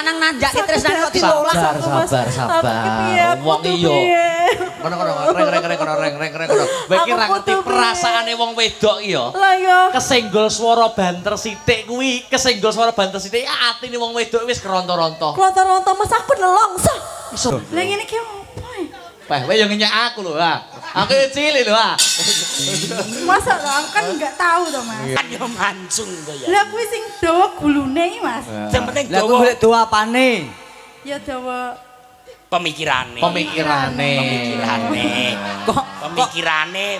lanang nanjake tresnane kok ditolak. Sabar. Wong iya. Reng. Kowe iki ra ngerti perasaane wong wedok iki ya. Lah ya. Kesenggol swara banter sithik kuwi, kesenggol swara banter sithik atine wong wedok wis keronto-ronto. Keronto-ronto Mas aku nelongso. Iso. Lah ngene iki opo? Wah, kowe yo ngenyek aku lho, ha. Aku cilik lho, ha. Masa kan enggak tahu to, Mas. Kan yo mancung to ya. Lah kuwi sing dawa gulune iki, Mas. Sing penting Lah kuwi golek dawa apane? Ya dawa pemikirane.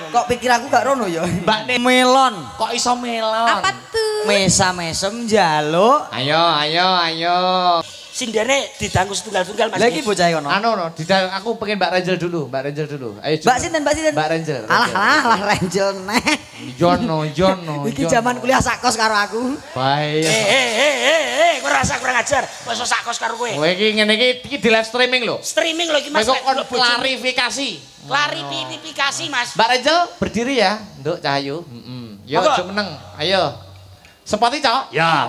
Kok pikiranku gak rono ya? Mbak melon. Kok iso melon? apa tuh? Mesam-mesem njaluk. Ayo. Sindene didanggu setunggal-tunggal Mas. Lah iki bocah kono. Aku pengen Mbak Renjel dulu. Ayo. Mbak sinten? Mbak Renjel. Alah Renjel nek. Jono. Iki zaman kuliah sakos karo aku. Baik. Kowe rasa kurang ajar. Wis sakos karo kowe. Kowe iki ngene iki di live streaming lho. Streaming lho iki Mas. Kok klarifikasi. Klarifikasi Mas. Mbak Renjel berdiri ya, Nduk Cahayu. Yo aja meneng. Ayo. Sepati, Cok? Ya,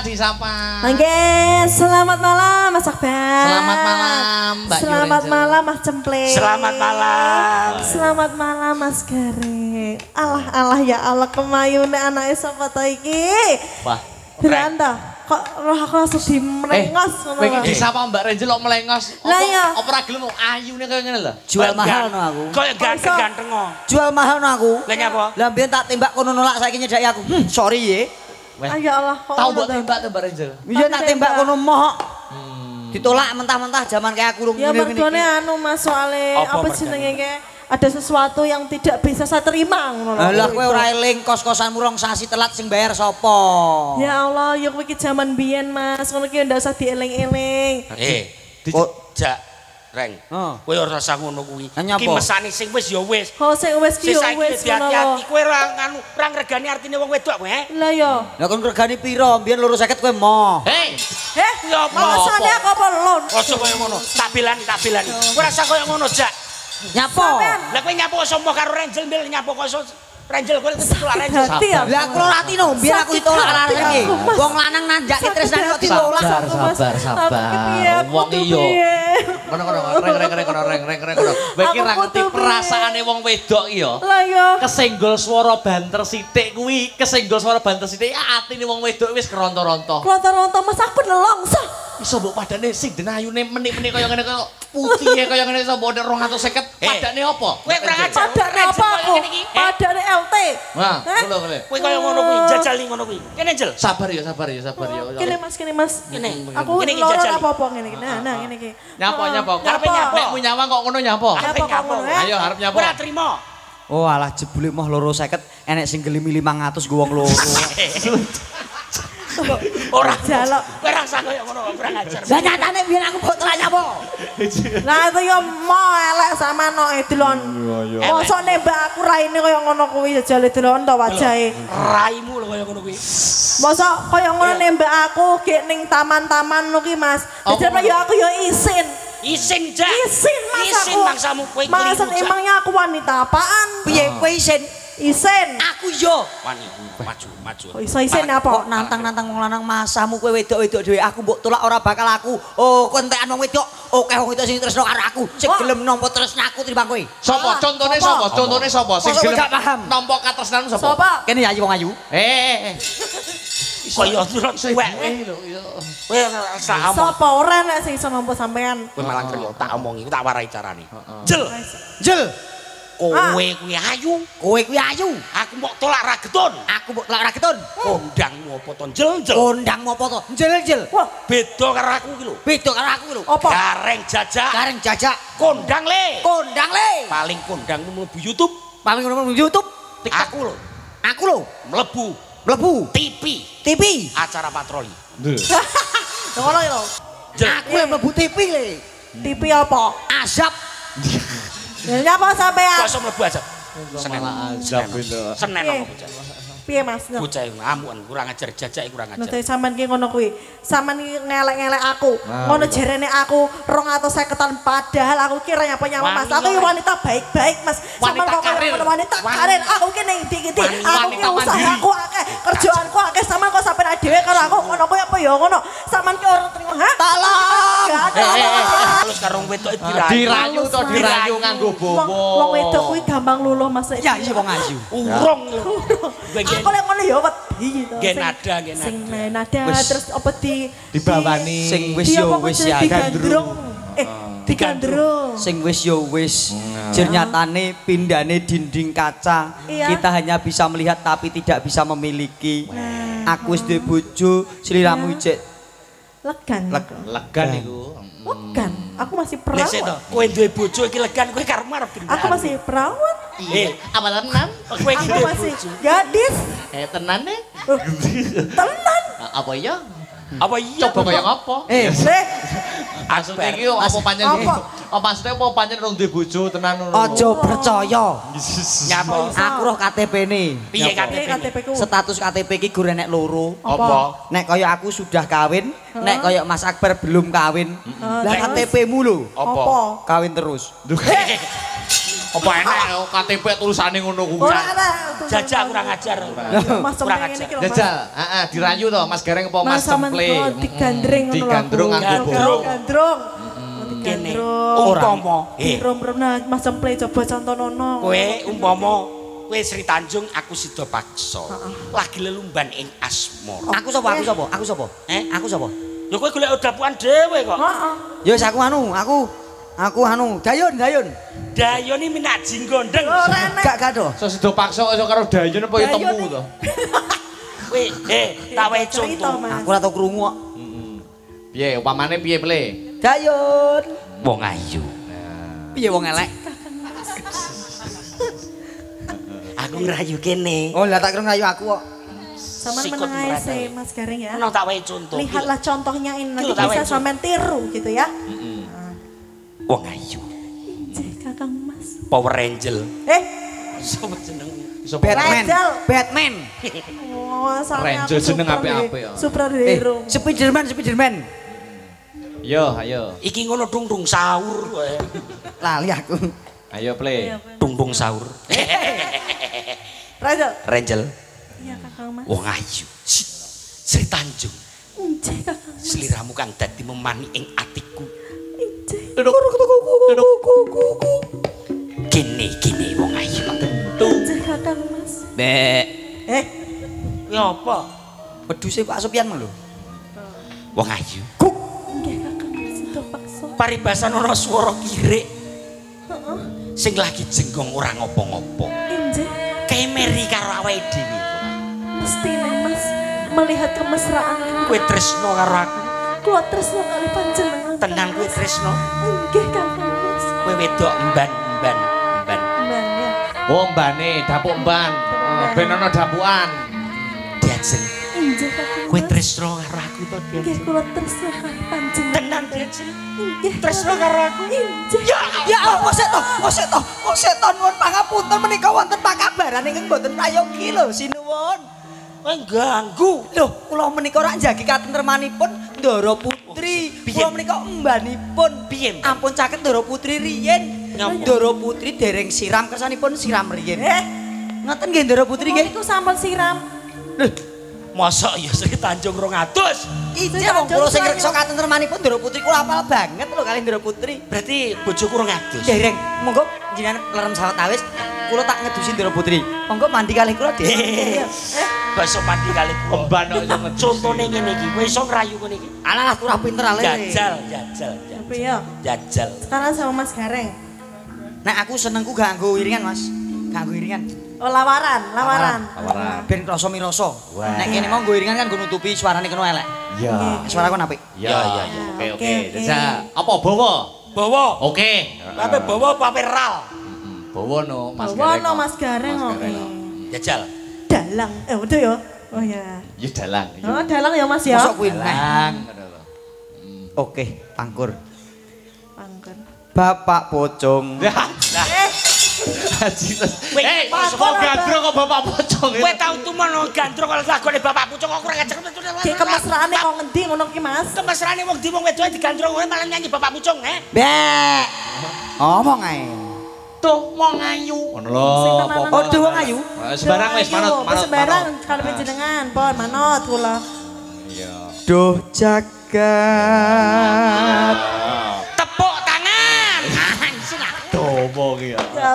disapa. Oke, selamat malam Mas Akbar. Selamat malam Mbak Yurenjel. Selamat malam Mas Cempleng. Selamat malam. Selamat malam Mas Gareng. Allah ya Allah kemayune anake sapa ta iki? Wah, Beranta. Kok roh aku langsung dimerengos ngono kowe lho. iki disapa Mbak Renjel kok melengos. Lah iya. Apa ra gelem ayune kaya ngene lho. Jual mahal no aku. Kok ganteng-ganteng kok. Jual mahal no aku. Lah nyapa? Lah mbiyen tak tembak kono nolak saiki nyedaki aku. Sorry ye. Ah ya Allah, kok Tahu ngono mbok ta? tembak tuh Mbak Renjel. Iya tak tembak kono moh. Ditolak mentah-mentah zaman kayak aku Ya mergone anu Mas soale Apa apa jenenge ke ada sesuatu yang tidak bisa saya terima ngono lho. Lah kowe ora eling kos-kosanmu rong sasi telat sing bayar sapa? Ya Allah, ya kowe iki jaman biyen Mas, ngono ki ndak usah dieling-eling. Jak Reng. Kowe ora usah ngono kuwi. Iki mesane sing wis ya wis. Oh sing wis ki ya wis ngono lho. Hati-hati kowe ora nganu, ora ngregani artine wong wedok kowe. Lah ya. Lah kon regani piro? Mbiyen 250 kowe moh. Hei, Ya apa? Malasane aku apa lon? Aja koyo ngono. Tak belani. Kowe ora usah koyo ngono, Jak. Nyapo? Lah kowe nyapo somo karo Renjel mbel nyapo kok Renjel kowe ditolak Renjel. Hati ya. Lah aku ora ati no, mbiyen aku ditolak karo iki. Wong lanang nanjake tresnane kok ditolak. sabar. Wong iya. Reng. Kowe iki ra ngerti perasaane wong wedok iki ya. Lah ya. Kesenggol swara banter sithik kuwi, kesenggol swara banter sithik atine wong wedok wis keronto-ronto. Keronto-ronto Mas aku nelongso. Iso mbok padane sing denayune menik-menik kaya ngene kaya putih kaya ngene iso mbok 250 padane apa? Kowe kurang ajar. Padane apa aku? Padane LT. Wah, ngono. Kowe kaya ngono kuwi, jajal ngono kuwi. Kene Jel. Sabar ya. Kene Mas. Kene. Aku Kene iki loro jajal. apa-apa ngene iki. Nah, ngene iki. Nyapa. Karepe nyapo. Nek nyawang kok ngono nyapa? Nyapa kok ngono, Ayo arep nyapa. Ora trimo. Oh alah jebule moh 250 enek sing gelimi 500 go wong loro. Ora jaluk. Kowe ora usah kaya ngono, kurang ajar. Lah nyatane biyen aku mbok telak nyapa? Lah itu ya mau elek sama no delon. Mosok nembak aku raine kaya ngono kuwi jajale delon to wajahe. Raimu lho kaya ngono kuwi. Mosok kaya ngono nembak aku gek ning taman-taman lho ki Mas. Jadi ya aku ya isin. Isin Jak. Isin Mas Isin aku. mangsamu kowe Masa keliru. emangnya aku wanita apaan? Piye kowe isin? Isin. Aku yo. Wani maju. Kok iso isin apa? Kok nantang-nantang wong lanang masamu kowe wedok-wedok dhewe aku mbok tolak ora bakal aku. Oh, kowe entekan wong wedok. Oke wong wedok sing tresno karo aku. Sing gelem nampa tresnaku timbang kowe. Sapa? Contone sapa? Contone sapa? Sing Kok gelem gak paham? nampa katresnanmu sapa? Sapa? Kene ya wong ayu. Kaya turun suwek. Kowe ora usah omong. Sapa ora nek sing iso nampa sampean? Kowe malah kryo tak omongi, tak warai carane. Jel. Kowe kuwi ayu. Kowe kuwi ayu. Aku mbok tolak ragetun. Aku mbok tolak ragetun. Kondangmu apa to njel-njel? Kondangmu apa to njel-njel? Wah, Beda karo aku iki lho. Beda karo aku lho. apa? Gareng jajak. Gareng jajak. Kondang le. Kondang le. Paling kondangmu mlebu YouTube. Paling ngono YouTube. Aku lho. Aku lho mlebu TV. Acara patroli. Ngono lho. Aku yang mlebu TV le. TV apa? Azab. Ya nyapa sampean? Kok iso mlebu aja. Senen apa bocah? Piye Mas? Bocah ngamukan kurang ajar jajak kurang ajar. Nek sampean ki ngono kuwi. Sampean ki ngelek-ngelek aku. Ngono jarene aku 250-an padahal aku kira nyapa nyawa Mas. Aku ki wanita baik-baik Mas. Sampean kok wanita karir. Aku ki ning ndi-ndi. Aku ki usahaku akeh, kerjaanku akeh. Sampean kok sampean dhewe karo aku ngono kuwi apa ya ngono. Sampean ki ora trimo, ha? Tolong. Terus karo wedok dirayu to dirayu nganggo bowo. Wong wedok kuwi gampang luluh Mas. Ya iya wong ayu. Urung. Aku lek ngono ya wedi to. Nggih nada. Sing nada terus apa dibawani sing wis yo wis ya digandrung. Digandrung. Sing wis yo wis. Jer nyatane pindane dinding kaca. Kita hanya bisa melihat tapi tidak bisa memiliki. Aku wis duwe bojo, sliramu ijek legan. Legan iku. Legan. Aku masih perawat. Lek to, kowe duwe bojo iki legan kowe karo marep. Aku masih perawat. Apa tenan? Kowe iki Aku masih gadis. Tenan nih? Tenan. Apa iya? Apa iya? Coba kaya apa? Maksudnya iki apa pancen iki? Oh maksudnya apa pancen rong duwe bojo tenan ngono. Aja percaya. Nyapa? Aku roh KTP-ne. Piye KTP ku? Status KTP iki gorenek loro. Apa? Nek kaya aku sudah kawin, nek kaya Mas Akbar belum kawin. Lah KTP-mu lho. Apa? Kawin terus. Apa enak KTP tulisane ngono kuwi. Jajak kurang ajar. Mas Kurang Sempleng ajar. ini Jajal, dirayu to Mas Gareng apa Mas Semple. digandreng ngono lho. Digandrung nganggo bowo. Digandrung. Kene. Digandrung. Umpama, Rom-romna Mas Semple coba contonono. kowe umpama kowe Sri Tanjung aku Sida Paksa. Lagi lelumban ing asmara. Aku sapa? Aku sapa? Aku sapa? Lho kowe golek dapuan dhewe kok. Heeh. Ya wis aku Dayon. Dayon iki minak jinggondeng. Gak do. So Sida Paksa iso karo Dayon apa ya temu to? Kowe tak wae contoh. Aku ora tau krungu kok. Piye upamane piye ple? Dayon. Wong ayu. Piye wong elek? Aku ngerayu kene. Oh, lah tak kira ngerayu aku kok. Sampean meneng ae sih Mas Gareng ya. Ono tak wae contoh. Lihatlah contohnya ini nanti Iki lho, tak bisa wae sampean tiru gitu ya. Wong ayu. Cek Kakang Mas. Power Angel. Sopo jeneng? Batman. Oh, asalnya Ranger jeneng apik-apik ya. Superhero. Spiderman. Yo, ayo. Iki ngono dung sahur wae. Lali aku. Ayo play. Dung sahur. Ranger. Iya Kakang Mas. Wong ayu. Sri Tanjung. Cek Kakang Mas. Sliramu kang dadi memani ing atiku. Duduk. Gini wong ayu gendung. Cek Kakang Mas. Dek. Kuwi apa? Wedhuse Pak Sopian lho. Wong ayu. Nggih Kakang Mas Sida Paksa. Paribasan ana swara kirik. Sing lagi jenggong ora ngopo-ngopo. Injih. Kemeri karo awake dhewe. Mestine Mas melihat kemesraan Kowe tresno karo aku. kula tresno kali panjenengan. Tenan kowe tresno. Nggih Kakang Mas. Kowe wedok mban. Mbak ya. Oh mbane, dapuk mban. Ben ana dapukan. Diajeng. Injih Kakang. Kowe tresno karo aku to, Dian. Nggih kula tresno kali panjenengan. Tenan Diajeng. Nggih. Tresno karo aku. Injih. Ya apa seto nuwun pangapunten menika wonten pakabaran ingkang boten prayogi lho sinuwun. Kowe ganggu. Lho, kula menika ora njagi katentremanipun Ndara Putri. Kula menika embanipun. Piye? Ampun caket Ndara Putri riyen. Ndara Putri dereng siram kersanipun siram riyen. Ngoten nggih Ndara Putri nggih. Niku sampun siram. Lho, Mosok ya Sri Tanjung 200. iya wong kula sing reksa katentremanipun Ndara Putri kula apal banget lho kali Ndara Putri. Berarti bojoku 200. Dereng, monggo jenengan lerem sawet awis. Kula tak ngedusi Ndara Putri. Monggo mandi kalih kula, Dik. Bakso mandi kali kula. Mban kok iso ngedus. Contone ngene iki, kowe iso ngrayu ngene iki. Alah, kurang pinter ale. Jajal. Tapi ya, Jajal. sekarang sama Mas Gareng. Nek aku senengku gak nggo iringan, Mas. Gak nggo iringan. Oh, lawaran. Ben krasa miroso. Nek kene mau nggo iringan kan nggo nutupi suarane kena elek. Iya. Suaraku apik. Iya. Oke. Jajal. Apa bawa? Bawa. Oke. Tapi bawa apa ral? Bawa no Mas Gareng. Bawa no Mas Gareng. Jajal. Dalang. Udah ya. Oh ya. Ya dalang. Oh, dalang ya Mas ya. Mosok kuwi Dalang. Oke, pangkur. Pangkur. Bapak pocong. Kok gandrung kok bapak pocong? Kowe tau tumono gandrung kalau lagone bapak pocong kok ora ngajeng. Ki kemesraane kok ngendi ngono ki Mas? Kemesraane wong di wong wedoke digandrung kowe malah nyanyi bapak pocong, Bek. Ngomong ae. Tuh wong ayu. Ngono lho. Oh, duh wong ayu. Sembarang wis manut. Sembarang kalau panjenengan, pon manut kula. Iya. Duh jagat. Tepuk tangan. Domo ki ya. Ya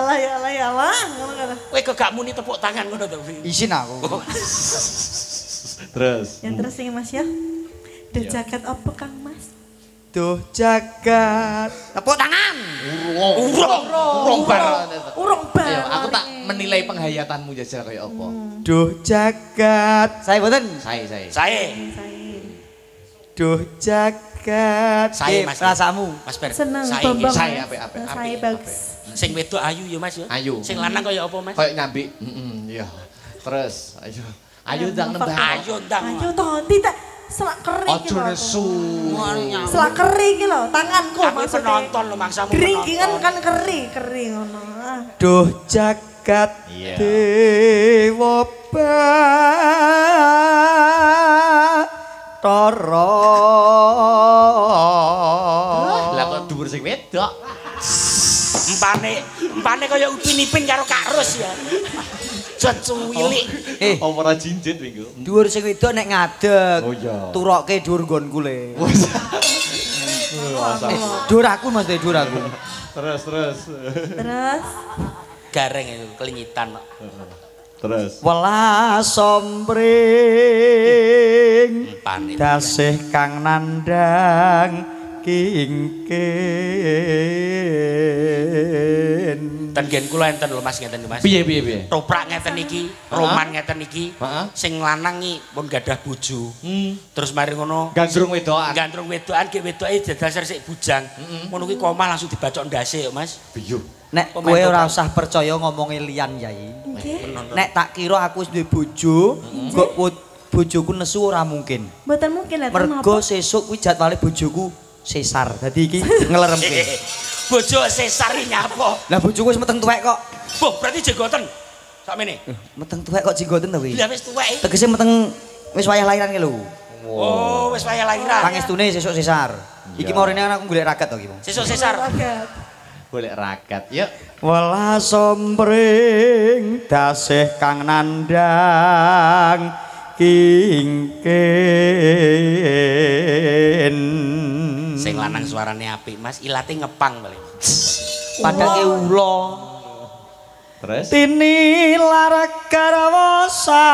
Allah. Ngono kan. Kowe kok gak muni tepuk tangan ngono to, Wi? Isin aku. Terus. Yang terus sing Mas ya. Duh jagat apa Kang Mas? Duh jagat. Tepuk tangan. Urung bar. Urung bar. Ayo, aku tak menilai penghayatanmu jajal kaya apa. Duh jagat. Saya boten. Saya. Duh jagat. Saya, Mas. Rasamu. Mas Ber. Seneng Saya Bambang. Saya Mas. apik. Saya bagus. Sing wedok ayu ya Mas ya. Ayu. Sing lanang kaya apa Mas? Kayak nyambi. Iya. Terus, ayo. Ayo ndang nembah. Ayo ndang. Ayo toh, tidak selak keri iki Ojo lho. nesu. Selak keri iki lho, tanganku Aku maksudnya. penonton lho mangsamu. Geringingan kan keri ngono. Duh jagat Iya. dewa Bathara. Lah kok dhuwur sing wedok. Empane kaya Upin Ipin karo Kak Ros ya. Cuwilik. Apa ora jinjit minggu? Dhuwur sing wedok nek ngadeg. Oh iya. Turokke dhuwur nggonku le. Dhuwur aku Mas, dhuwur aku. Terus. Gareng itu kelingitan kok. Terus. Welas sombring Empane. dasih kang nandang kingkin. Ten gen kula enten lho Mas ngeten Mas. Piye? Toprak ngeten iki, roman ngeten iki. Heeh. Sing lanang iki pun gadah bojo. Terus mari ngono Gandrung wedokan. gandrung wedokan ki wedoke dadasar sik bujang. Ngono kuwi komah langsung dibacok ndase yo Mas. Biyo. Nek kowe ora usah percaya ngomongi liyan Yai. Nek tak kira aku wis duwe bojo, kok bojoku nesu ora mungkin. Mboten mungkin lah. Mergo sesuk kuwi jadwale bojoku sesar. Dadi iki ngeleremke. Bojo sesar iki nyapa? Lah bojoku wis meteng tuwek kok. Boh, berarti jenggoten. Sakmene. Meteng tuwek kok jenggoten to kuwi. Lah wis tuwek. Tegese meteng wis wayah lahiran ki lho. Oh, wis wayah lahiran. Pangestune sesuk sesar. Iki mau rene aku golek ragat to iki. Sesuk sesar. Golek ragat. Yuk. Welas sombring dasih kang nandang kingkin. Sing lanang suarane apik Mas, ilate ngepang paling. Padake ula. Terus. Tinilar karawasa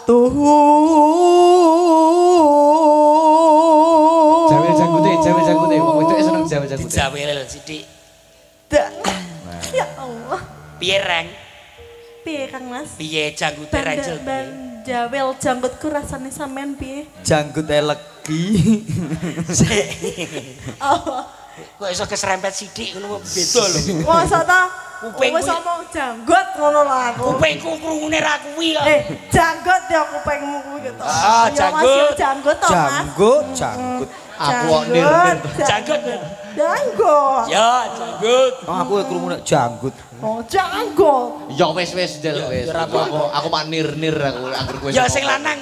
tuhu. Jawel janggute. Wong wedoke seneng jawel janggute. Dijawel sithik. Ya Allah. Piye Reng? Piye Kang Mas? Piye janggute Rachel? Jawel janggutku rasane sampean piye? Janggut elegi. Oh. Kok iso keserempet sithik ngono beda lho. Masa ta? Kuping Wis omong janggut ngono lho aku. Kupingku krungune ra kuwi kok. Janggut ya kupingmu kuwi gitu. Ah, janggut. Janggut to, Mas. Janggut. Aku kok nir-nir. Janggut. Janggut. Ya, janggut. Oh, aku krungu nek janggut. Oh, janggut. Ya wis Jel wis. Aku mak nir-nir aku anggere kowe. Ya sing lanang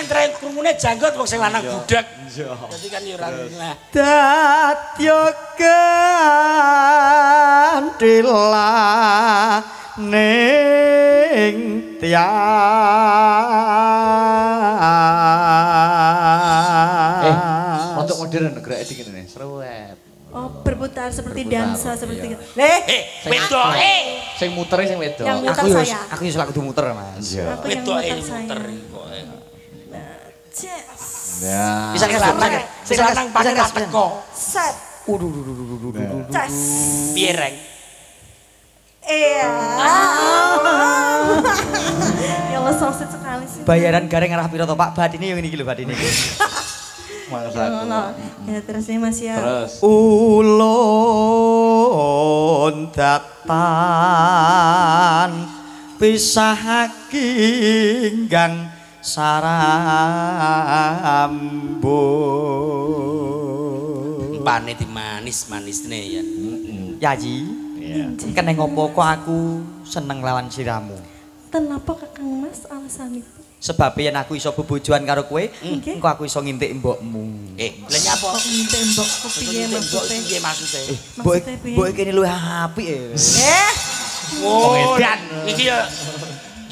tren krungune janggut wong sing lanang budak. Dadi kan ya ora nah. Datya kandila ning tiang. Untuk modern gerak iki ngene. Srewet. Oh, berputar seperti dansa seperti iya. gitu. Wedoke. Sing mutere sing wedok. Yang muter saya. Aku yo lak kudu muter, Mas. Iya. Aku yang Wedoke muter saya. muter. Yes. Ya. Bisa Sing lanang pakai teko. Set. Cas. Piye Reng? Iya. Ya Allah sosit sekali sih. Bayaran gareng arah piro to Pak? Badine yang ini lho badine. Ya terus nih Mas ya. Terus. Ulun datan pisah kinggang sarambung. Pane di manis-manis nih ya. Yaji. Keneng opo kok aku seneng lawan siramu. Kenapa Kakang Mas alasan itu? Sebab yen aku iso bebojoan karo kowe, engko aku iso ngintik mbokmu. Lha nyapa? Ngintik mbokku piye maksudnya? Piye maksude? Mbok iki luwih apik. Oh, edan. Iki ya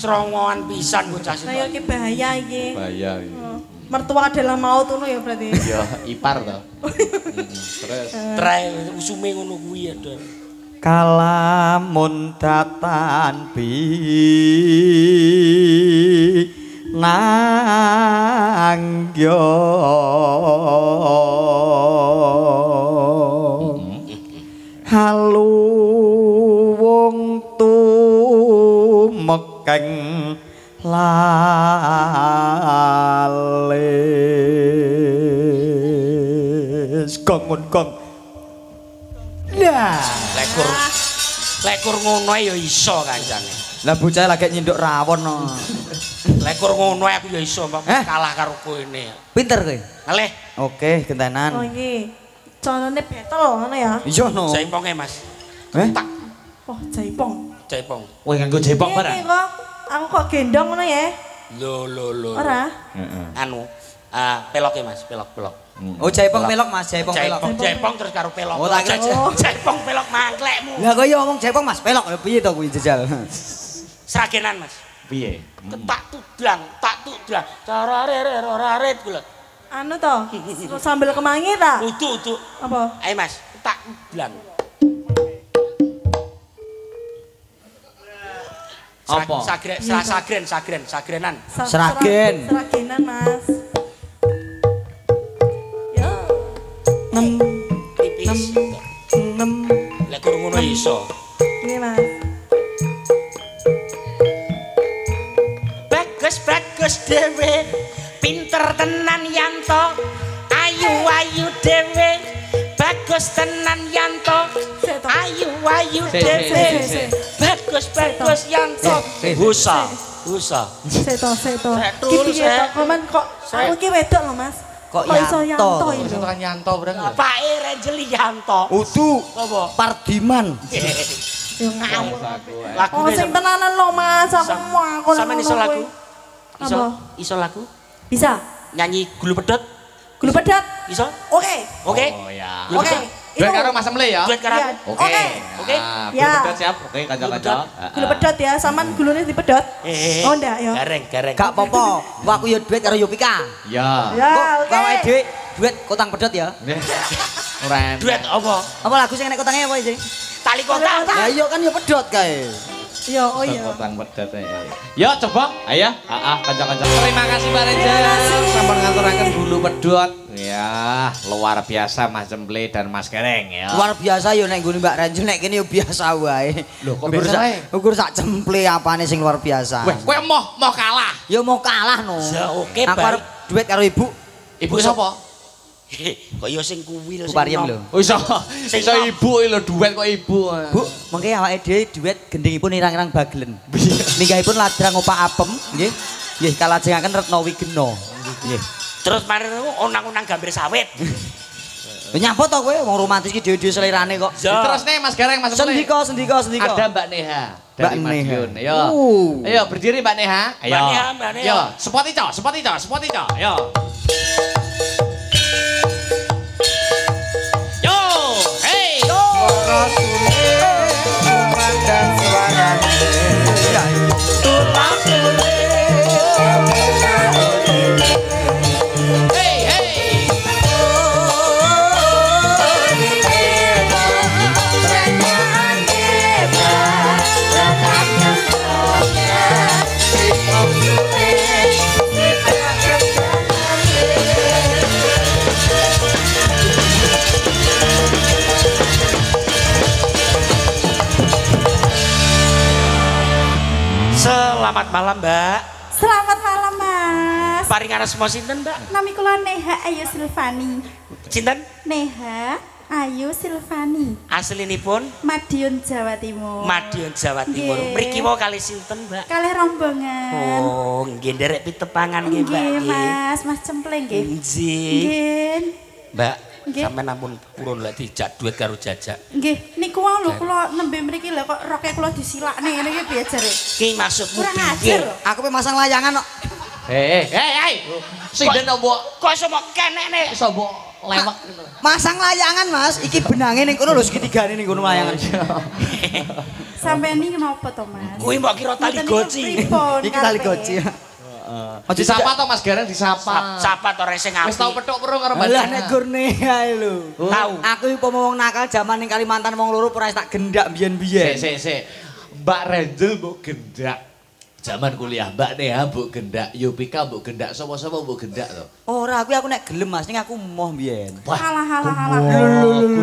cerongoan pisan bocah sik. Saya iki bahaya iki. Bahaya. Mertua adalah maut ngono ya berarti. Ya, ipar to. Terus. Tre usume ngono kuwi ya, Don. Kalamun datan bi nangyo halu wong tumekeng lales gong. Nah, lekur ngono ya iso kancane. lah bocah lagi nyinduk rawon no. Lekur ngono aku ya iso kalah karo kowe-ne. Pinter kowe. Ngalih. Oke, gentenan. Oh iki. Conone betel ngono ya. Iya no. Jaiponge Mas. Tak. Oh, jaipong. Jaipong. Kowe nganggo jepong Iki barang. kok aku kok gendong ngono ya. Lho. Ora. Anu, peloke Mas, pelok. Oh, jaipong pelok Mas, jaipong pelok. Jaipong terus karo pelok. Oh, tak kira. Jaipong pelok mangklekmu. Lah kok yo ngomong jaipong Mas, pelok lho piye to kuwi jejal. Sragenan Mas. Piye? Tak tudlang. Cararet kula. Anu to, sambil kemangi ta? Udu. Apa? Ayo Mas, tak tudlang. Apa? Sagrenan. Seragenan Mas. Ya. Tipis. Lek kurang ngono iso. Ini Mas. Bagus dhewe. Pinter tenan Yanto. Ayu dhewe. Bagus tenan Yanto. Ayu dhewe. Bagus Yanto. Husa. Seto. Ki piye to? Koman kok aku ki wedok lho Mas. Kok iso Yanto? Yanto Iso tekan Yanto bareng. Pake Renjel Yanto. Udu. Apa? Pardiman. Yo ngawur. Lagu Oh sing tenanan lho Mas, aku sampean iso lagu? Apa? Iso lagu? Bisa. Nyanyi Gulu Pedot? Gulu pedat. Iso? Oke. Oke? Oh ya. Gulu Oke. Pedot. Duet karo Mas Emle ya? Duet karo Iya. aku. Oke. Oke. Ya. Gulu siap. Oke, kanca-kanca. Gulu pedot ya, saman gulune dipedot. Oh ndak ya. Gareng. Gak apa-apa. Kok aku yo duet karo Yopika. Ya. Ya, Kok oke. awake dhewe duet kotang pedot ya? Ora. Duet apa? Apa lagu sing nek kotangnya apa sih? Tali kota. Ya iya kan yo pedot kae. Iya, oh iya. Kotang pedet. Ya coba, ayo. Kanca-kanca. Terima kasih Mbak Renjel. Sampun ngaturaken Gulu Pedot. Ya, luar biasa Mas Emle dan Mas Gereng ya. Luar biasa yo nek nggone Mbak Ranjul nek kene yo biasa wae. Lho, kok biasa wae? Ukur sak cemple apane sing luar biasa. Weh, kowe mau kalah. Yo mau kalah no. Ya oke Aku arep baik. duet karo ibu. Ibu sapa? Kok yo sing kuwi lho Bu Pariem lho. Oh iso ibu lho duet kok ibu. Bu, mengke awake dhewe duet gendhingipun irang-irang bagelen. Ninggahipun ladrang opak apem, nggih. Nggih kalajengaken Retno Wigena. Nggih. Terus mari onang-onang gambir sawit. Nyapa to kowe wong romantis ki dhewe-dhewe selerane kok. Terus nih Mas Gereng Mas Emle. Sendika. Ada Mbak Neha dari Mbak Neha. Madiun. Ayo. Ayo berdiri Mbak Neha. Ayo. Mbak Neha. Yo, spot ico. Ayo. Yo, hey. Dan suarane. Hey, hey. malam, Mbak. Selamat malam, Mas. Paringan asma sinten, Mbak? Nami kula Neha Ayu Silvani. Sinten? Neha Ayu Silvani. Aslinipun Madiun Jawa Timur. Madiun Jawa Timur. Mriki wae kalih sinten, Mbak? Kalih rombongan. Oh, nggih nderek pitepangan nggih, Mbak. Nggih, Mas Cempleng nggih. Nggih. Mbak, Nggih. sampean ampun purun lek dijak duit karo jajak. Nggih, niku wae lho kula nembe mriki lho kok roke kula disilakne ngene iki piye jare? Ki maksudmu Kurang piye? ajar lho. Aku pe masang layangan kok. Hei. Sinden opo? Kok iso mok kenekne? Iso mbok lewek. Masang layangan, Mas. Iki benange ning kono lho segitigane ning kono layangan. Sampeyan iki napa to, Mas? Kuwi mbok kira tali goci. Iki tali goci. Oh, disapa to Mas Gareng disapa. Sapa to resing api. Wis tau petuk perung karo Mbak. Lah nek gurne ae lho. Tahu. Aku iki wong nakal jaman ning Kalimantan wong loro ora tak gendak biyen-biyen. Sik. Mbak Renjel mbok gendak. Zaman kuliah Mbak Neha mbok gendak, Yupika mbok gendak, sapa-sapa mbok gendak to. Ora, aku nek gelem Mas, ning aku moh biyen. Halah.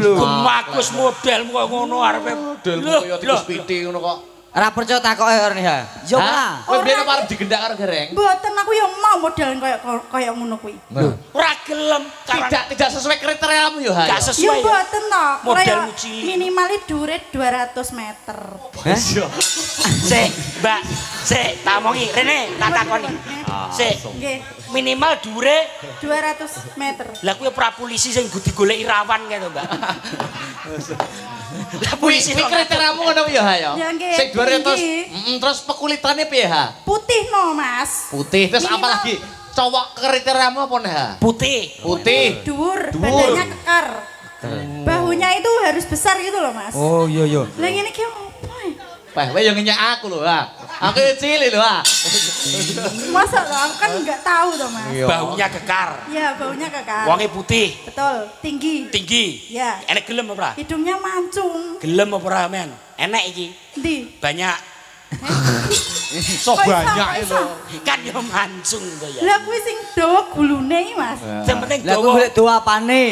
Gemakus modelmu kok ngono arepe. Modelmu kaya tikus piti ngono kok. Ora percaya takoke ora ya. Yo ora. Kowe biyen apa arep digendak karo Gareng? Mboten aku ya mau model kaya ngono kuwi. Ora gelem Tidak sesuai kriteriamu yo, Ha. Gak Ya sesuai. mboten to. Modelmu cilik. Minimal dhuwure 200 meter. Sik, Mbak. Sik, tak omongi. Rene, tak takoni. Sik. Nggih, Minimal dhuwure 200 meter. lah kuwi pra polisi sing digoleki rawan kae to, Mbak. Lah polisi Kuwi kriteriamu ngono ya, Ha ya. Ya, nggih. Sing 200. Nggih. Terus pekulitannya piye, Ha? Putih no, Mas. Putih. Terus apa Minimal. lagi? Cowok kriteriamu apa nih, Ha? putih. Putih. Dhuwur, badannya kekar. Bahunya itu harus besar gitu loh, Mas. Oh iya. Lah ngene ki opo ya? Wah, kowe yo ngenyek aku lho, Ha. Aku yo cilik lho, Ha. Masa loh, aku kan nggak tahu toh, Mas. Baunya kekar. Ya, baunya kekar. Wonge putih, Betul, tinggi. tinggi. Ya. Enek gelem apa ora? Hidungnya mancung. Gelem apa ora, men? Enek iki. Ndi? Banyak. So Kok iso, banyak kok itu. iso? Kan yo mancung to ya. Lah kuwi sing dawa gulune iki, Mas. Sing penting Lah aku dawa golek do apane?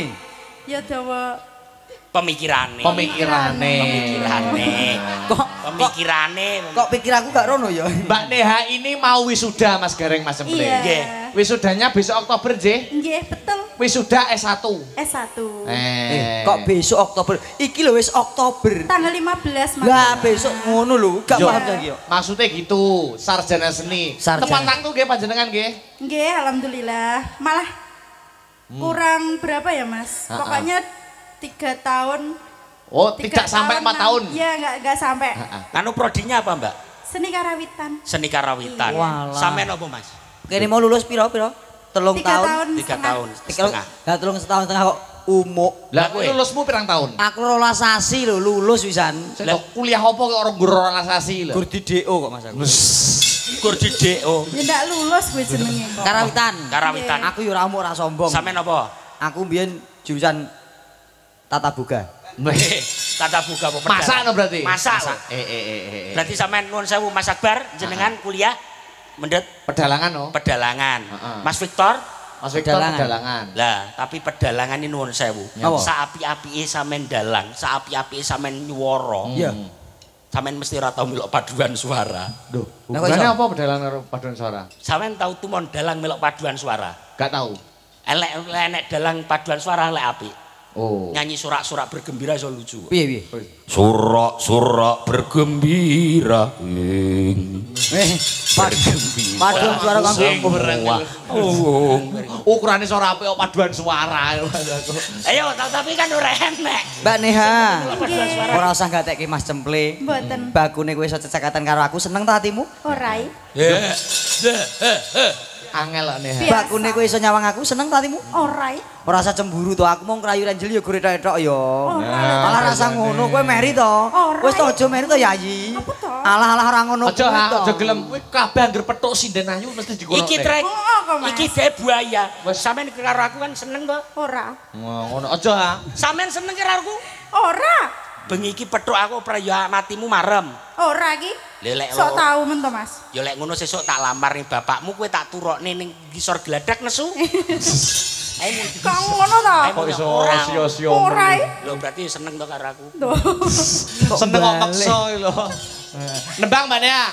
Ya dawa pemikirane. Pemikirane. Kok pikiranku gak rono ya? Mbak Neha ini mau wisuda Mas Gareng Mas Cempleng. Iya. Nggih. Wisudanya besok Oktober, Nggih. Nggih, betul. Wisuda S1. S1. Kok besok Oktober? Iki lho wis Oktober. Tanggal 15 Mas. Lah besok ngono lho, gak Yo, paham lagi yo. maksudnya gitu, sarjana seni. Sarjana. Tepat waktu nggih panjenengan nggih. Nggih, alhamdulillah. Malah kurang berapa ya, Mas? Pokoknya 3 tahun. Oh, 3 tidak sampai 4 tahun. Iya, enggak sampai. Anu prodinya apa, Mbak? Seni karawitan. Seni karawitan. Walah. Sampean apa, Mas? Kene mau lulus piro? 3 3 tahun. 3 tahun Kalau setengah. gak 3 tahun setengah kok umuk. Lah kowe? lulusmu pirang tahun? Aku 12 sasi lho lulus wisan. Lah kuliah apa kok orang guru organisasi lho. Gur di DO kok Mas aku. Gur di DO. Ya ndak lulus gue jenenge kok. Karawitan. Karawitan. Aku yo ora umuk ora sombong. Sampean apa? Aku mbiyen jurusan tata boga. Tata buka apa? Masak no berarti? Masak. Berarti sampean nuwun sewu Mas Akbar jenengan kuliah mendet Pedalangan no. pedalangan. Heeh. Mas Victor Mas Victor Pedalangan. pedalangan. lah, tapi pedalangan ini nuwun sewu. Apa? Saapi-apike sampean dalang, saapi-apike sampean nyuwara. Iya. Sampean mesti ora tau melok paduan suara. Duh, Lah, kok hubungannya iso? apa pedalangan karo paduan suara? Sampean tau tumon dalang melok paduan suara. Gak tahu. Elek dalang paduan suara elek apik. Oh. Nyanyi surak-surak bergembira iso lucu. Piye? Surak-surak bergembira. Paduan suara kanggo Semua. Ukurannya suara apa paduan suara. Ayo, tapi kan ora enek. Mbak Neha. Paduan suara. Ora usah gatekke Mas Cempleng. Mboten. Bakune kowe iso cecakatan karo aku seneng ta atimu? Ora. Angel kok Neha. Biasa. Bakune kowe iso nyawang aku seneng ta atimu? Ora. Ora usah cemburu to, aku mau ngrayu Renjel ya gore tok ya. Ora. Alah rasa ngono kowe meri to. Ora. Wis to aja meri to Yayi. Apa to? Alah ora ngono. Aja kuwi ha, to. aja gelem kowe kabeh anggere petuk sinden ayu mesti digono. Iki trek. Oh, kok, Mas? Iki gawe buaya. Sampeyan karo aku kan seneng to? Ora. Ngono aja ha. Sampeyan seneng karo aku? Ora. Bengi iki petuk aku praya matimu marem. Ora iki. Lelek Sok tahu men to, Mas. Ya lek ngono sesuk tak lamar ning bapakmu kowe tak turokne ning ngisor gladak nesu. Kok ngono to? Kok iso Ora. sia-sia. Ora. Lho berarti seneng to karo aku. Duh. Seneng kok maksa lho. Nembang Mbak Nea.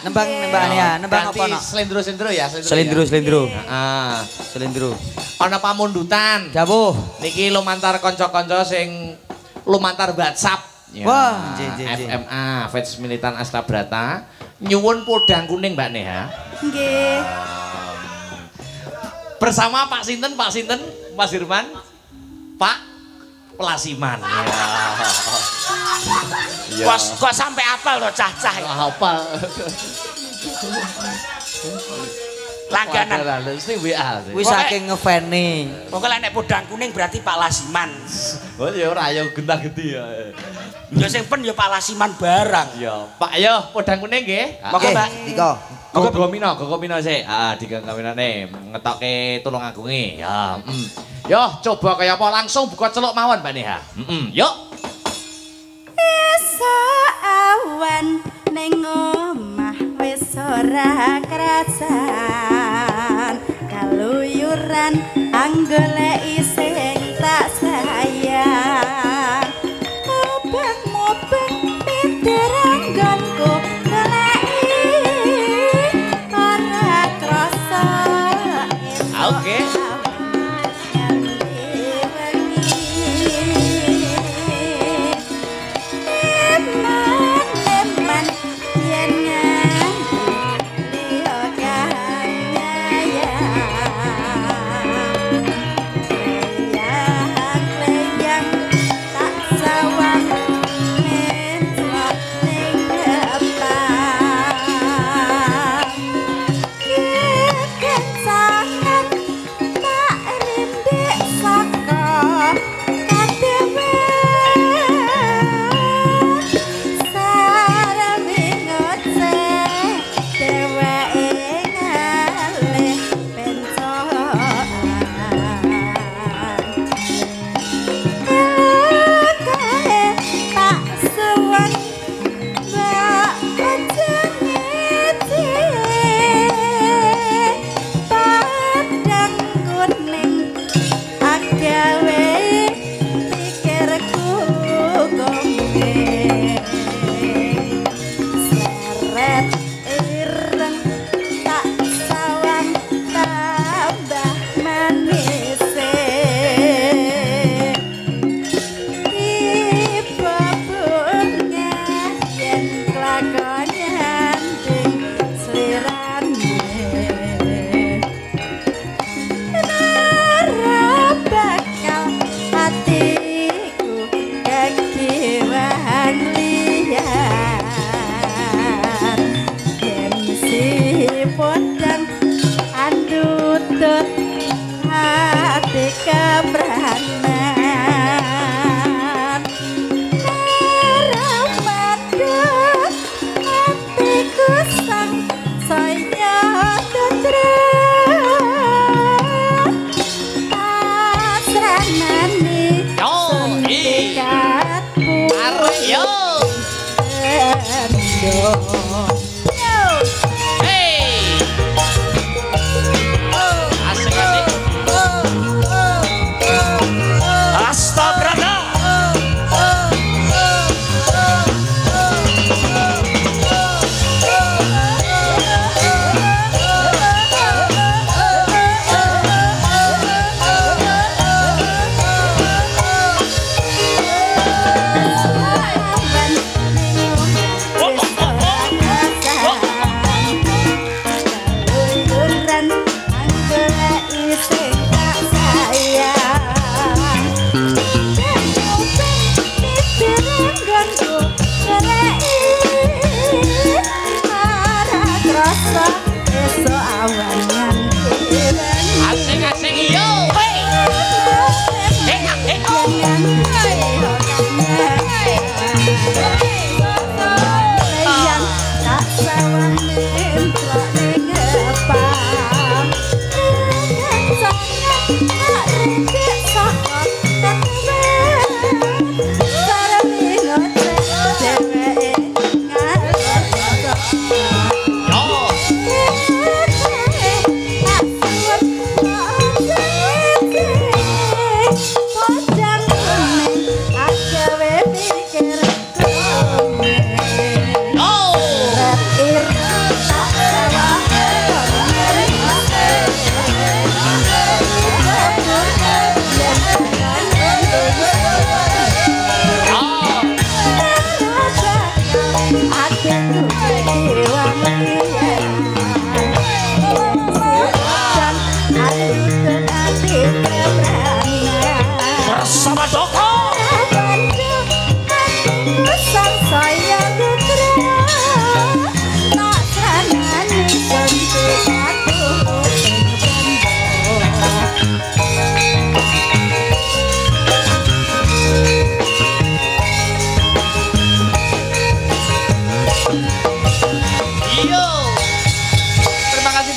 Nembang apa no? Selendro ya, Selendro. Heeh. Selendro. Ana pamundutan. Dawuh. Niki lumantar kanca-kanca sing lumantar WhatsApp. Wah, FMA, Fans Militan Astabrata. Nyuwun podang kuning Mbak Nea. Nggih. Bersama Pak Sinten, Mas Hirman, Pak Pelasiman. Ya. Kok sampai apal loh cah-cah. Hafal. Langganan. Mesti WA. Wis saking ngefane. Pokoke lek nek podang kuning berarti Pak Lasiman. Oh ya ora ya gentah-genti ya. Ya sing pen ya Pak Lasiman barang. Ya, Pak ya podang kuning nggih. Monggo Mbak. Dika. Gogo Mino sik. Diganggaminane ngetokke tulung agunge. Ya, Yo, coba kaya apa langsung buka celuk mawon Mbak Neha. Yuk. Esuk awan ning omah wis ora krasan. Kaluyuran anggoleki sing tak sayang. Mobeng piteranggonku goleki ora krasa. Oke.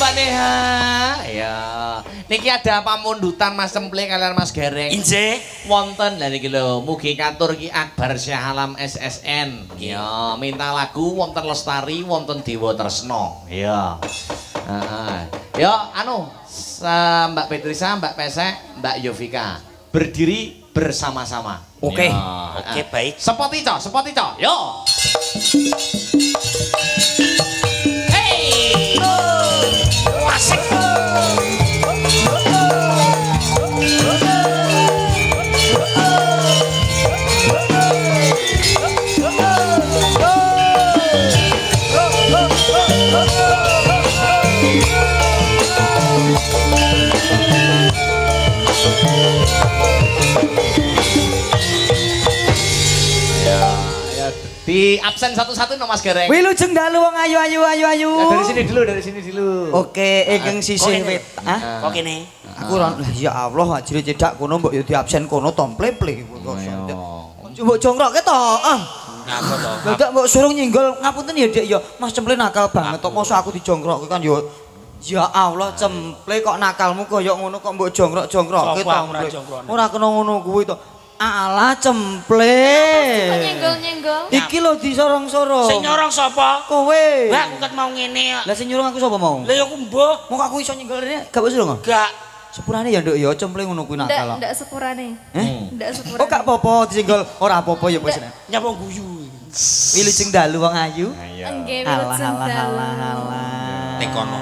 Mbak Neha. Ya. Niki ada pamundutan Mas Cemple kalian Mas Gereng. Injih. Wonten lha niki lho, mugi katur Ki Akbar Syah Alam SSN. Ya, minta lagu wonten Lestari, wonten Dewa Tresna. Ya. Heeh. Ya, anu Mbak Petrisa, Mbak Pesek, Mbak Yovika. Berdiri bersama-sama. Oke. Oke, baik. Spot ico. Yo. Hey. Asik. Di absen satu-satu no Mas Gereng. Wilujeng dalu wong ayu. Ya, dari sini dulu. Oke, ingkang sisih wit. Kok kene? Aku ora ya Allah ajine cedak kono mbok ya di absen kono tomple-ple. Mbok jongkrokke to. Ngapa to? Dadak mbok suruh nyinggol ngapunten ya Dik ya. Mas Cemple nakal banget kok mosok aku dijongkrokke kan ya. Ya Allah Cemple kok nakalmu koyo ngono kok mbok jongkrok-jongkrokke to. Ora kena ngono kuwi to. Alah Cemple. Nyenggol-nyenggol. Iki lho disorong-sorong. Sing nyorong sapa? Kowe. Lah aku ket mau ngene. Lah sing nyuruh aku sapa mau? Lah ya aku mbah. Mau aku iso nyenggol rene gak wis lho. Gak. Sepurane ya Nduk ya Cemple ngono kuwi nakal. Ndak sepurane. Ndak sepurane. Oh gak apa-apa disenggol ora apa-apa ya wis. Nyapa guyu. Wilujeng dalu wong ayu. Nggih, Alah. Ning kono.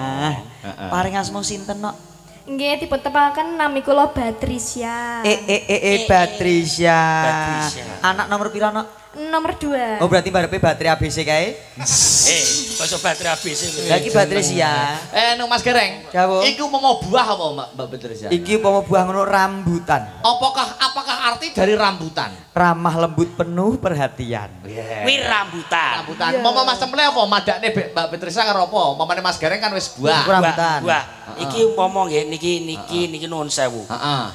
Paring asma sinten nok? Nggih, dipun tepaken nami kula Batrisya. Batrisya. Batrisya. Anak nomor pira nok? Nomor 2. Oh berarti barepe baterai ABC kae. Kok baterai ABC. Lah iki Batrisya. No Mas Gereng. Jawab. Iku mau buah apa Mbak Petrisa? Iki upama buah ngono rambutan. Apakah arti dari rambutan? Ramah lembut penuh perhatian. Kuwi rambutan. Mama Mas Cemple apa madakne Mbak Petrisa karo apa? Mamane Mas Gereng kan wis buah. Rambutan. Buah. Iki umpama nggih niki nuwun sewu.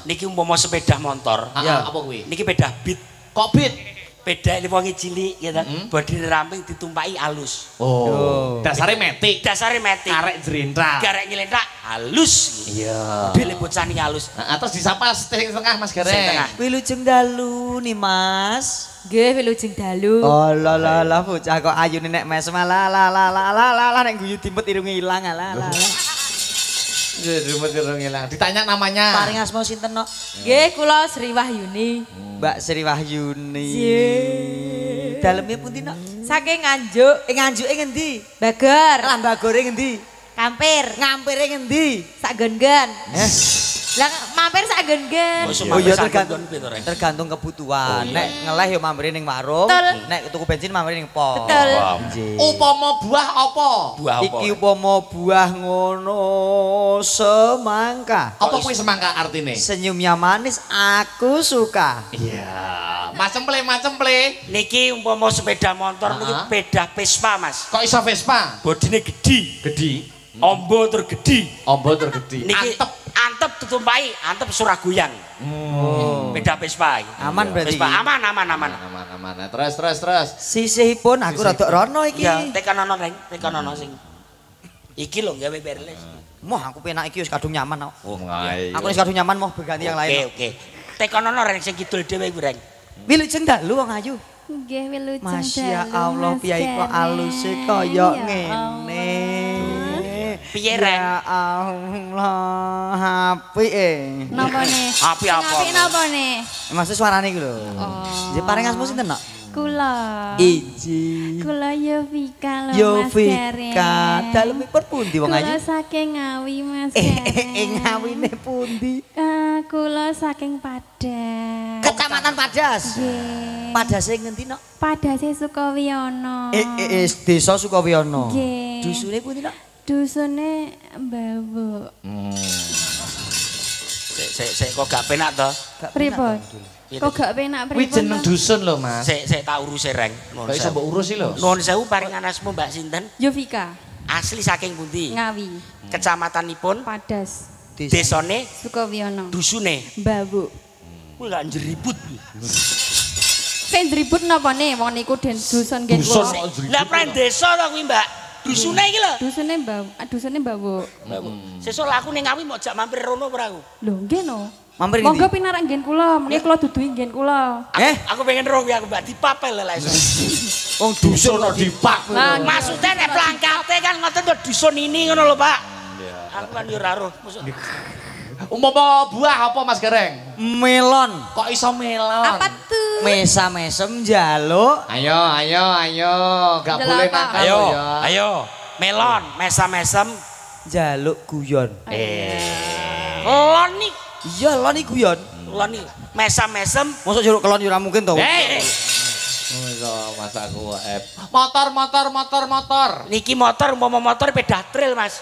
Niki umpama sepeda motor. Apa kuwi? Niki sepeda Beat. Kok Beat? Peda ini wongi cilik ya ta. Bodine ramping ditumpaki alus. Oh. Dasare metik. Karek jerintra. Karek nyelentrak halus. Iya. Modele bocah niki halus. Terus disapa sing tengah Mas Gereng. Sing tengah. Wilujeng dalu nih Mas. Nggih, wilujeng dalu. Oh la bocah kok ayune nek mes malah la nek guyu dimpet irunge ilang la. Dimpet irunge ilang. Ditanya namanya. Paring asma sinten nok? Nggih, kula Sri Wahyuni. Mbak Sri Wahyuni. Dalemnya pundi nok? Saking Nganjuk. Nganjuke ngendi? Bagor. Lah bagore ngendi? Kampir. Ngampire ngendi? Sak gen-gen. Lah mampir sak gen-gen. Oh iya tergantung kebutuhan. Nek ngeleh ya mampir ning warung, nek tuku bensin mampir ning pos. Betul. Upama buah apa? Buah apa? Iki upama buah ngono semangka. Apa kuwi semangka artine? Senyumnya manis aku suka. Iya. Mas Cemple. Niki umpama sepeda motor niki sepeda Vespa, Mas. Kok iso Vespa? Bodine gedhi. Ombo tur gedhi. Niki antep ditumpaki, antep Suragoyang. Beda Vespa iki. Aman berarti. Vespa aman. Aman. Terus. Sisihipun aku rada rono iki. Ya, tekanono Reng, tekanono sing. Iki lho gawe wireless. Moh aku penak iki wis kadung nyaman aku. Oh, ngai. Aku wis kadung nyaman mau berganti yang lain. Oke. Tekanono Reng sing kidul dhewe kuwi Reng. Wilujeng dalu wong ayu. Nggih, wilujeng dalu. Masya Allah piyai kok aluse kaya ngene. Piye Reng? Ya Allah, apike. Napane? Api apa? Apik napane? Maksud suarane iku lho. Jadi paring asma sinten nok? Kula. Iji. Kula Yovika lho Mas Yovika, dalemipun pundi wong ayu? Kula saking Ngawi Mas Gereng. Ngawine pundi? Kula saking Padas. Kecamatan Padas. Nggih. Padase ngendi nok? Padase Sukawiyono. Desa Sukawiyono. Nggih. Dusune pundi nok? Dusune Mbabuk. Sik kok gak penak to? Pripun? Kok gak penak Kuwi pripun? jeneng dusun lho, Mas. Sik tak urus Reng. Kok iso mbok urusi lho? Nuwun sewu paringan asma Mbak sinten? Yovika. Asli saking pundi? Ngawi. Kecamatanipun Padas. desane Sukawiyono. dusune Mbabuk. kuwi gak njeribut. Sing dribut napane wong niku den dusun nggih. Lah pren desa to kuwi, Mbak. Dusune iki lho. Dusune Mbak. Sesuk aku ning Ngawi mau jak mampir rono ora aku. Lho nggih no. Mampir ndi? Monggo pinarak nggen kula, menika kula duduhi nggen kula. Aku pengen roh kuwi aku mbak dipapel lho iso. Wong dusun kok dipak. Maksudnya nek plangkate kan ngoten kok dusun ini ngono lho, Pak. Aku kan yo ora roh. Umpama buah apa Mas Gareng? Melon. Kok iso melon? Apa tuh? Mesa mesem njaluk. Ayo. Gak boleh nakal ya. Ayo. Melon, mesa mesem, Njaluk guyon. lon nih. Iya, lon iki guyon. Lon nih. Mesa mesem. Mosok jeruk kelon yo ora mungkin to. Mas aku motor. Niki motor umpama motor pedah trail, Mas.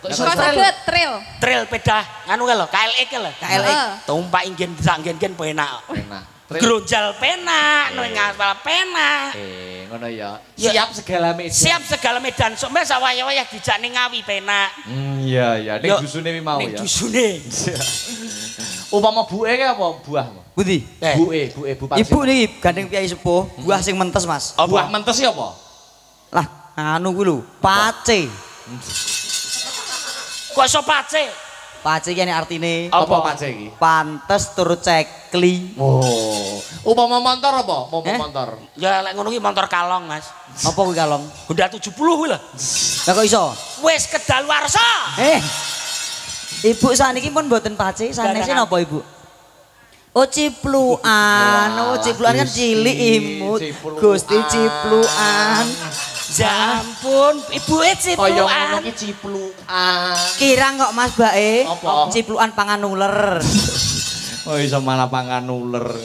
Kok saged trail? Trail pedah nganu ke lho, KLX ke lho. KLX. Tumpak ingin sak nggen penak. Enak. Gronjal penak, nang ngaspal penak. Ngono ya. Siap segala medan. Siap segala medan. Sok mbak sak wayah-wayah dijak ning Ngawi penak. Iya. Ning dusune mau ya. Ning dusune. Umpama buke ki apa buah? Budi. Buke Bupati. Ibu niki gandeng piyai sepuh, buah sing mentes, Mas. Buah mentes ki apa? Lah, anu kuwi lho, pace. Kok iso pace? Pace ki artine Apa pace iki? pantes tur cekli. Oh. Umpama motor apa? Motor. Ya lek ngono ki motor kalong, Mas. Apa kuwi kalong? Honda 70 kuwi lho. Lah kok iso? Wis kedaluwarsa. Ibu saniki pun mboten pace, sanese napa Ibu? Oh cipluan kan cilik imut. Gusti cipluan. Ya ampun, ibuke Kaya ngono cipluan. ki ciplukan. Kirang kok Mas Bae. Apa? Cipluan pangan uler. Oh iso malah pangan uler.